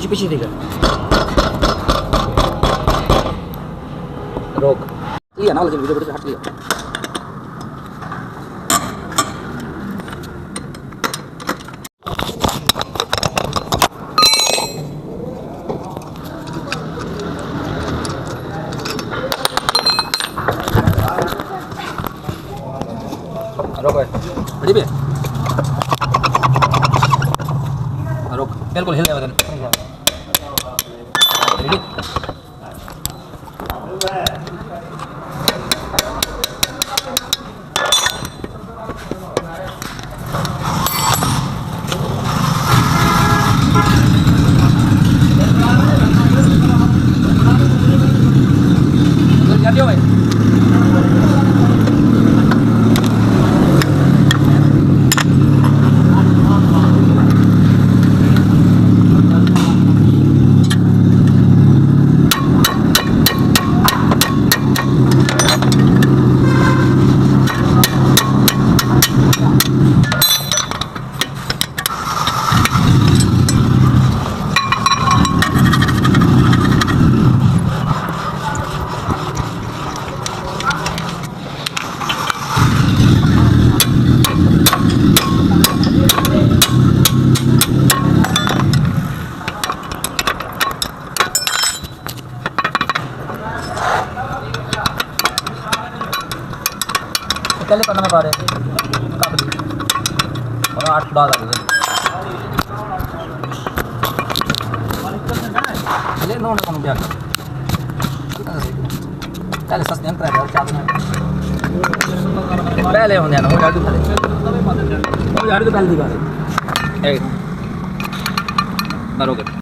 पीछे पीछे दिखा रोक ये ना लेकिन वीडियो हट लिया रोक रेडी पे रोक बिल्कुल हिल गया रेडी भाई पहले करना मैं पा रहे और 8 दाल आ गए ले नो ना क्या पहले सस्ते अंतर है चार पहले होने ना वो यार तो पहले दिखा रहे एक बरोबर